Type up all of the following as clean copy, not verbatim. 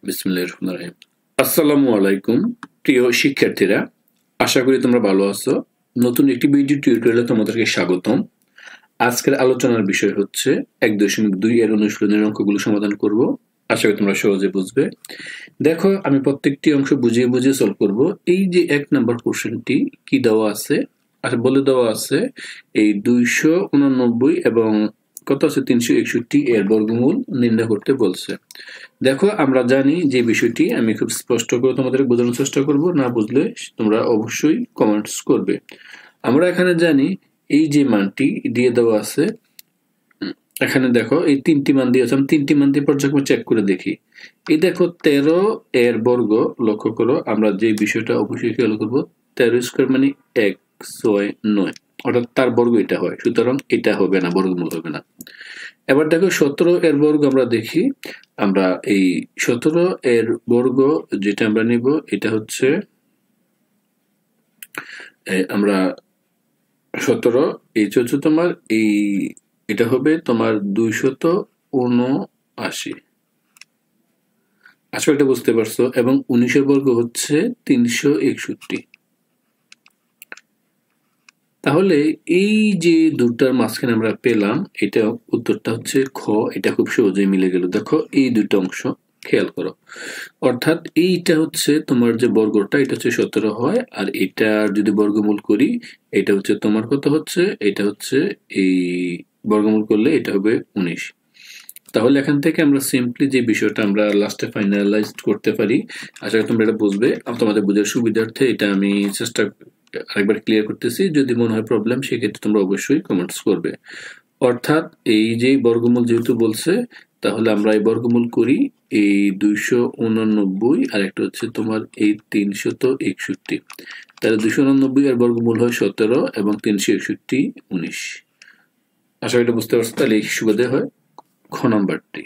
বিসমিল্লাহির রহমানির রহিম। আসসালামু আলাইকুম প্রিয় শিক্ষার্থীরা, আশা করি তোমরা ভালো আছো। নতুন একটি ভিডিও টিউটোরিয়ালে তোমাদেরকে স্বাগতম। আজকের আলোচনার বিষয় হচ্ছে 1.2 এর অনুশীলনের অঙ্কগুলো সমাধান করব। আশা করি তোমরা সহজে বুঝবে। দেখো, আমি প্রত্যেকটি অংশ বুঝিয়ে বুঝিয়ে সলভ করব। এই যে 1 নাম্বার কোশ্চেনটি কি দেওয়া আছে, বলে দেওয়া আছে এই 289 এবং কত আছে 361 এর বর্গমূল নির্ণয় করতে বলছে। দেখো, আমরা জানি যে বিষয়টি আমি খুব স্পষ্ট করে তোমাদের বোঝানোর চেষ্টা করব, না বুঝলে তোমরা অবশ্যই কমেন্টস করবে। আমরা এখানে জানি এই যে মানটি দিয়ে দেওয়া আছে, এখানে দেখো এই তিনটি মান দিয়ে আছে, আমি তিনটি মান দিয়ে পর্যায়ক্রমে চেক করে দেখি। এই দেখো 13 এর বর্গ, লক্ষ্য করো আমরা যে বিষয়টা অবশ্যই খেয়াল করবো, 13 স্কোয়ার মানে 169, অর্থাৎ তার বর্গ এটা হয়, সুতরাং এটা হবে না, বর্গমূল হবে না। এবার দেখো 17 এর বর্গ আমরা দেখি, আমরা এই 17 এর বর্গ যেটা আমরা নিব এটা হচ্ছে আমরা 17 এই হচ্ছে তোমার এই এটা হবে তোমার 279। আসলে এটা বুঝতে পারছো। এবং 19 এর বর্গ হচ্ছে 361। তাহলে এই যে দুটার মাঝখানে আমরা পেলাম, এটা উত্তরটা হচ্ছে খ। এটা খুব সহজেই মিলে গেল। দেখো এই দুটো অংশ খেয়াল করো, অর্থাৎ এইটা হচ্ছে তোমার যে বর্গটা, এটা হচ্ছে 17 হয়, আর এটা যদি বর্গমূল করি এটা হচ্ছে তোমার কত হচ্ছে, এটা হচ্ছে এই বর্গমূল করলে এটা হবে 19। তাহলে এখান থেকে আমরা সিম্পলি যে বিষয়টা আমরা লাস্টে ফাইনালাইজ করতে পারি। আশা করি তোমরা এটা বুঝবে। তোমাদের বোঝার সুবিধার্থে এটা আমি চেষ্টা আরেকবার ক্লিয়ার করতেছি। যদি মনে হয় প্রবলেম, সেক্ষেত্রে তোমরা অবশ্যই কমেন্টস করবে। অর্থাৎ এই যে বর্গমূল যেহেতু বলছে, তাহলে আমরা এই বর্গমূল করি এই 289 আর একটা হচ্ছে তোমার এই 361। তাহলে 289 এর বর্গমূল হয় 17 এবং 361 19। আশা করি এটা বুঝতে পারছো। তাহলে এই সুবিধা হয় খ নাম্বারটি।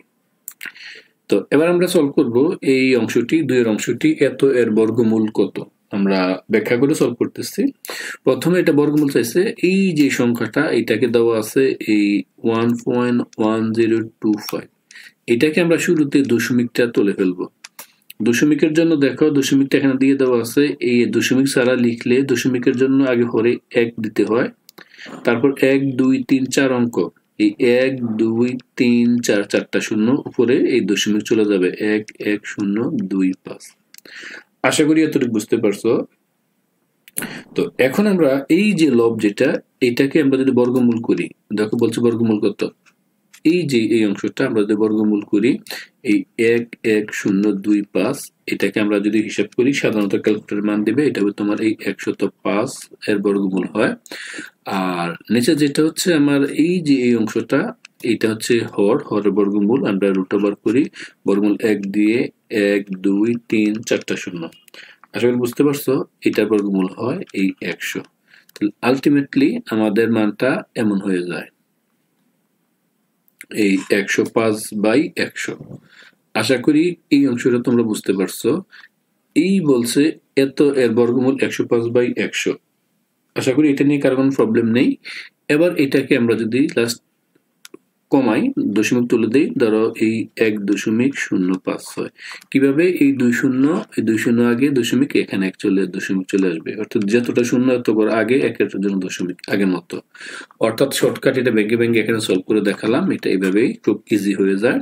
তো এবার আমরা সলভ করব এই অংশটি, 2 এর অংশটি, এত এর বর্গমূল কত আমরা ব্যাখ্যা করে সলভ করতেছি। প্রথমে এটা বর্গমূল চাইছে, এই যে সংখ্যাটা এটাকে দেওয়া আছে এই 1.1025, এটাকে আমরা শুরুতে দশমিকটা তুলে ফেলবো। দশমিকের জন্য দেখো দশমিকটা এখানে দিয়ে দেওয়া আছে, এই দশমিক ছাড়া লিখলে দশমিকের জন্য আগে হরে 1 দিতে হয়, তারপর 1 2 3 4 অঙ্ক, এই 1 2 3 4 চারটা শূন্য, উপরে এই দশমিক চলে যাবে 1 1 0 2 5। আশা করি এতটুকু বুঝতে পারছো। তো এখন আমরা এই যে লব যেটা, এটাকে আমরা যদি বর্গমূল করি, দেখো বলছে বর্গমূল কত, এই যে এই অংশটা আমরা যদি বর্গমূল করি এই 1 1 0 2 5, এটাকে আমরা যদি হিসাব করি, সাধারণত ক্যালকুলেটর মান দিবে, এটা হবে তোমার এই 105 এর বর্গমূল হয়। আর নিচে যেটা হচ্ছে আমার এই যে এই অংশটা, এটা হচ্ছে হরের বর্গমূল, আমরা রুট ওভার করি, বর্গমূল 1 দিয়ে 1 2 3 4টা শূন্য। আশা করি বুঝতে পারছো, এটার বর্গমূল হয় এই 100। আলটিমেটলি আমাদের মানটা এমন হয়ে যায় এই 105/100। আশা করি এই অংশটা তোমরা বুঝতে পারছো। এই বলছে এত এর বর্গমূল 105/100। আশা করি এটা নিয়ে কারো কোনো প্রবলেম নেই। এবার এটাকে আমরা যদি লাস্ট কমাই, দশমিক তুলে দেই, ধরো এই 1.005 হয়। কিভাবে, এই 2 শূন্য, এই 2 শূন্য আগে দশমিক, এখানে দশমিক চলে আসবে, অর্থাৎ যতটা শূন্য এত বড় আগে একের জন্য দশমিক আগের মতো। অর্থাৎ শর্টকাট এটা ভেঙে ভেঙে এখানে সলভ করে দেখালাম, এটা এইভাবেই খুব ইজি হয়ে যায়।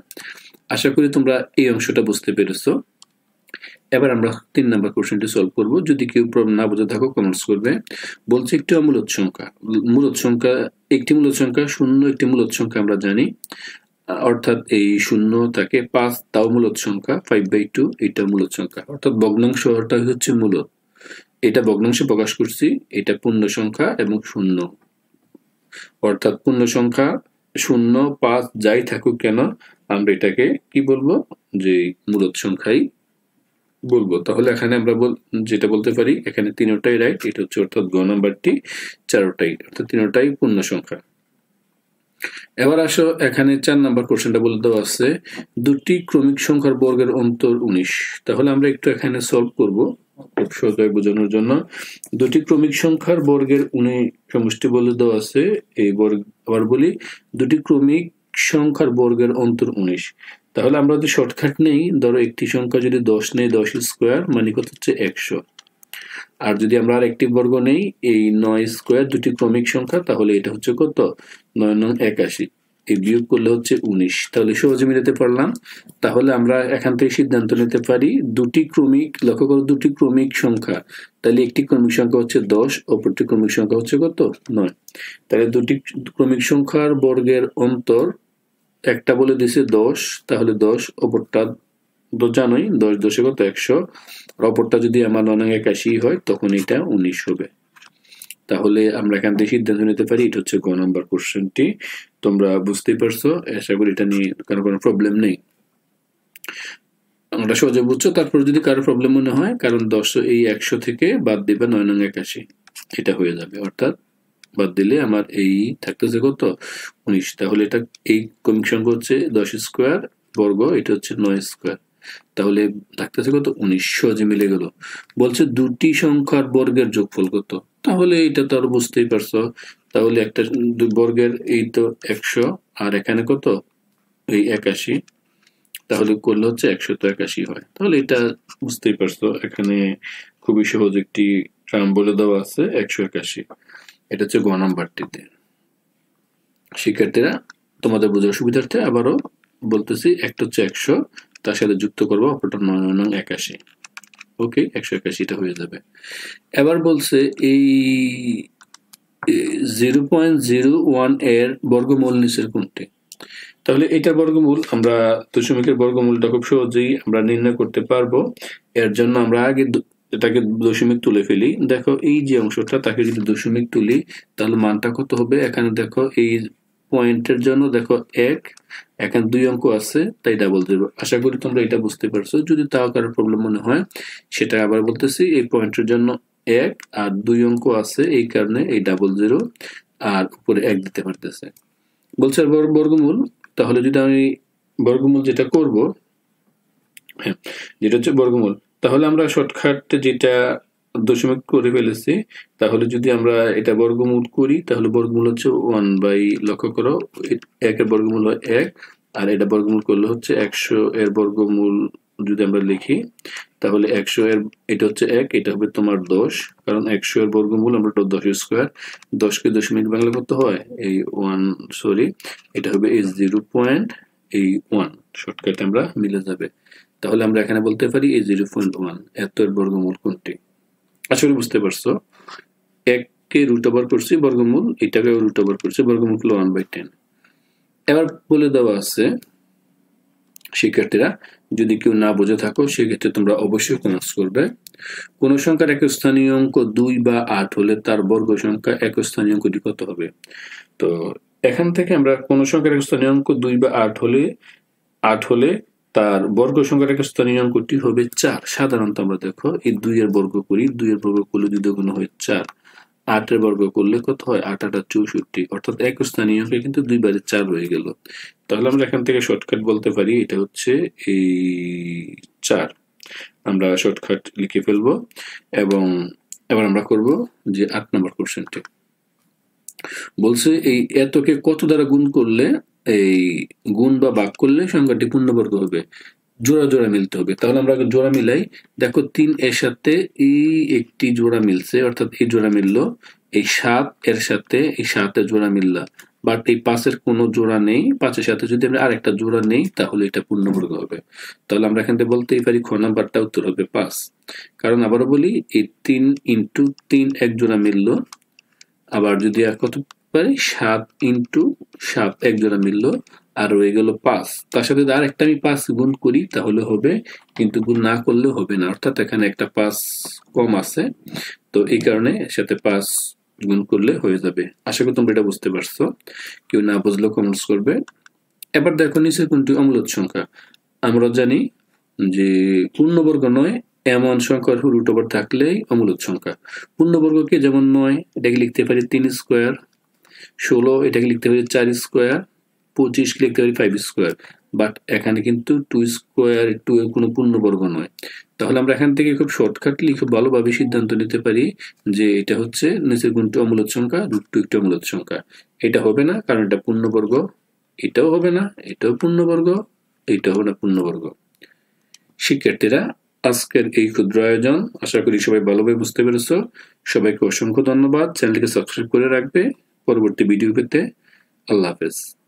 আশা করি তোমরা এই অংশটা বুঝতে পেরেছো। এবার আমরা 3 নাম্বার কোশ্চেনটি সলভ করব। যদি কেউ না বুঝে থাকো কমেন্টস করবে। বলছে একটি অমূলদ সংখ্যা, একটি মূলদ সংখ্যা শূন্য, একটি মূলদ সংখ্যা আমরা জানি, অর্থাৎ এই শূন্য থাকে 5, তাও মূলদ সংখ্যা, 5/2 এটা মূলদ সংখ্যা, অর্থাৎ ভগ্নাংশটা হচ্ছে মূলদ। এটা ভগ্নাংশে প্রকাশ করছি, এটা পূর্ণ সংখ্যা এবং শূন্য, অর্থাৎ পূর্ণ সংখ্যা 0 5 যাই থাকুক কেন, আমরা এটাকে কি বলবো, যে মূলদ সংখ্যাই বলবো। তাহলে এখানে আমরা যেটা বলতে পারি, এখানে তিনটাই রাইট, এটা হচ্ছে অর্থাৎ গ নাম্বারটি, চারটাই, অর্থাৎ তিনটাই পূর্ণ সংখ্যা। এবার আসো, এখানে 4 নাম্বার কোশ্চেনটা বলে দেওয়া আছে দুটি ক্রমিক সংখ্যার বর্গের অন্তর 19। তাহলে আমরা একটু এখানে সলভ করব খুব সহজে বোঝানোর জন্য। দুটি ক্রমিক সংখ্যার বর্গের 19 সমষ্টি বলে দেওয়া আছে। এই বর্গ আবার বলি, দুটি ক্রমিক সংখ্যার বর্গের অন্তর 19। তাহলে আমরা যদি শর্টকাট নেই, ধরো একটি সংখ্যা যদি 10 নেই, 10 স্কোয়ার মানে কত হচ্ছে 100। আর যদি আমরা আর একটি বর্গ নেই, এই 9 স্কোয়ার দুটি ক্রমিক সংখ্যা, তাহলে এটা হচ্ছে কত 9 9 81, এই বিয়োগ করলে হচ্ছে 19। তাহলে সহজে মিলাতে পারলাম। তাহলে আমরা এখান থেকে সিদ্ধান্ত নিতে পারি দুটি ক্রমিক, লক্ষ্য করো দুটি ক্রমিক সংখ্যা, তাহলে একটি ক্রমিক সংখ্যা হচ্ছে 10, অপরটি ক্রমিক সংখ্যা হচ্ছে কত 9। তাহলে দুটি ক্রমিক সংখ্যার বর্গের অন্তর, একটা বলে দিছে 10, তাহলে 10, অপরটা তো জানোই 10 10 কত 100, আর অপরটা যদি আমার 9 81 হয় তখন এটা 19 হবে। তাহলে আমরা এখান থেকে সিদ্ধান্ত নিতে পারি এটা হচ্ছে গ নাম্বার কোশ্চেনটি। তোমরা বুঝতেই পারছো, আশা করি এটা নিয়ে কোনো প্রবলেম নেই। আমরা সহজে বুঝছো। তারপর যদি কারো প্রবলেম মনে হয়, কারণ 10 এই 100 থেকে বাদ দিবে 9 9 81, এটা হয়ে যাবে। অর্থাৎ বাদ দিলে আমার এই থাকতেছে কত 19। তাহলে এটা এই ক্রমিক সংখ্যা হচ্ছে 10 স্কোয়ার বর্গ, এটা হচ্ছে 9 স্কোয়ার, তাহলে থাকতেছে কত 19। সহজে মিলে গেল। বলছে দুটি সংখ্যার বর্গের যোগফল কত, তাহলে এটা তো আর বুঝতেই পারছো। তাহলে একটা বর্গের এই তো 100, আর এখানে কত এই 81, তাহলে করলে হচ্ছে 181 হয়। তাহলে এটা বুঝতেই পারছো, এখানে খুবই সহজ একটি টার্ম বলে দেওয়া আছে 181। এটা হচ্ছে গ নাম্বারটিতে। শিক্ষার্থীরা তোমাদের বোঝার সুবিধার্থে আবারও বলতেছি, একটা হচ্ছে 100, তার সাথে যুক্ত করবো অপরটা 9 9 81। ওকে, 181টা হয়ে যাবে। এবার বলছে এই 0.01 এর বর্গমূল নিচের কোনটি। তাহলে এটার বর্গমূল, আমরা দশমিকের বর্গমূলটা খুব সহজেই আমরা নির্ণয় করতে পারবো। এর জন্য আমরা আগে এটাকে দশমিক তুলে ফেলি। দেখো এই যে অংশটা, তাকে যদি দশমিক তুলি তাহলে মানটা কত হবে। এখানে দেখো এই পয়েন্টের জন্য দেখো 1, এখানে 2 অঙ্ক আছে, তাই ডাবল জিরো। আশা করি তোমরা এটা বুঝতে পারছো। যদি তাও কারো প্রবলেম মনে হয়, সেটা আবার বলতেছি, এই পয়েন্টের জন্য 1 আর 2 অঙ্ক আছে, এই কারণে এই ডাবল জিরো, আর উপরে 1 দিতে পারতেছে। বলছে বর্গমূল। তাহলে যদি আমি বর্গমূল যেটা করব, হ্যাঁ যেটা হচ্ছে বর্গমূল, তাহলে আমরা শর্টকাট যেটা দশমিক করে ফেলেছি, তাহলে যদি আমরা এটা বর্গমূল করি তাহলে বর্গমূল হচ্ছে 1 লক্ষ্য করো 1 এর বর্গমূল হয় 1, আর এটা বর্গমূল করলে হচ্ছে 100 এর বর্গমূল যদি আমরা লিখি তাহলে 100 এর এটা হচ্ছে 1, এটা হবে তোমার 10, কারণ 100 এর বর্গমূল আমরা 10 স্কোয়ার, 10 কে দশমিক বাংলা কত হয় এই 1, সরি এটা হবে এই 0.1, শর্টকাট আমরা মিলে যাবে। তাহলে আমরা এখানে বলতে পারি এই 0.1 এত এর বর্গমূল কোনটি। আশা করি বুঝতে পারছো। 1 কে রুট ওভার করছি বর্গমূল, এটাকে রুট ওভার করছি, বর্গমূল হলো 1/10। এবার বলে দেওয়া আছে শিক্ষার্থীরা, যদি কেউ না বুঝে থাকো সেক্ষেত্রে তোমরা অবশ্যই কমেন্টস করবে। কোন সংখ্যার এক স্থানীয় অঙ্ক 2 বা 8 হলে তার বর্গ সংখ্যা এক স্থানীয় অঙ্কটি কত হবে। তো এখান থেকে আমরা কোন সংখ্যার এক স্থানীয় অঙ্ক 2 বা 8 হলে তার বর্গ সংখ্যার এক স্থানীয় অঙ্কটি হবে 4। সাধারণত আমরা দেখো এই 2 এর বর্গ করি, 2 এর বর্গ করলে 2 গুণ হয় 4, 8 এর বর্গ করলে কত হয় 8 8 64, অর্থাৎ এক স্থানীয় অঙ্কে কিন্তু 2 বারে 4 হয়ে গেল। তাহলে আমরা এখান থেকে শর্টকাট বলতে পারি এটা হচ্ছে এই 4। আমরা শর্টকাট লিখে ফেলবো এবং এবার আমরা করব যে 8 নম্বর কোশ্চেনটি। বলছে এই এতকে কত দ্বারা গুণ করলে, এই গুণ বা ভাগ করলে সংখ্যাটি পূর্ণবর্গ হবে। জোড়া জোড়া মিলতে হবে। তাহলে আমরা জোড়া মিলাই। দেখো 3 এর সাথে এই একটি জোড়া মিলছে, অর্থাৎ এই জোড়া মিললো। এই 7 এর সাথে এই 7 এর জোড়া মিললা, বাট এই 5 এর কোনো জোড়া নেই। 5 এর সাথে যদি আমরা আরেকটা জোড়া নেই তাহলে এটা পূর্ণবর্গ হবে। তাহলে আমরা এখান থেকে বলতেই পারি খ নাম্বারটা উত্তর হবে 5। কারণ আবারও বলি, এই 3 ইন্টু 3 এক জোড়া মিললো। আবার যদি কত পারি 7 ইন্টু 7 এক জোড়া মিললো, আর রয়ে গেল 5। তার সাথে আর একটা আমি 5 গুণ করি তাহলে হবে, কিন্তু গুণ না করলে হবে না, অর্থাৎ এখানে একটা 5 কম আছে, তো এই কারণে সাথে 5 গুণ করলে হয়ে যাবে। আশা করি তোমরা এটা বুঝতে পারছো। কেউ না বুঝলেও কমেন্টস করবে। এবার দেখো নিচের কোনটি অমূলদ সংখ্যা। আমরা জানি যে পূর্ণবর্গ নয় এমন সংখ্যার রুট ওভার থাকলেই অমূলদ সংখ্যা। পূর্ণবর্গকে যেমন 9 এটাকে লিখতে পারি 3 স্কোয়ার, 16 এটাকে লিখতে পারি 4 স্কোয়ার, 25 লিখতে পারি 5 স্কোয়ার, বাট এখানে কিন্তু 2 স্কোয়ার 2 এর কোনো পূর্ণবর্গ নয়। তাহলে আমরা এখান থেকে খুব শর্টকাটলি খুব ভালোভাবে সিদ্ধান্ত নিতে পারি যে এটা হচ্ছে নিচের কোনটি অমূলদ সংখ্যা, √2 একটি অমূলদ সংখ্যা। এটা হবে না কারণ এটা পূর্ণবর্গ, এটাও হবে না, এটাও পূর্ণবর্গ, এইটা হলো পূর্ণবর্গ। শিক্ষার্থীরা, আজকের এই ক্ষুদ্র আয়োজন আশা করি সবাই ভালোভাবে বুঝতে পেরেছো। সবাইকে অসংখ্য ধন্যবাদ। চ্যানেলটিকে সাবস্ক্রাইব করে রাখবে পরবর্তী ভিডিও পেতে। আল্লাহ হাফেজ।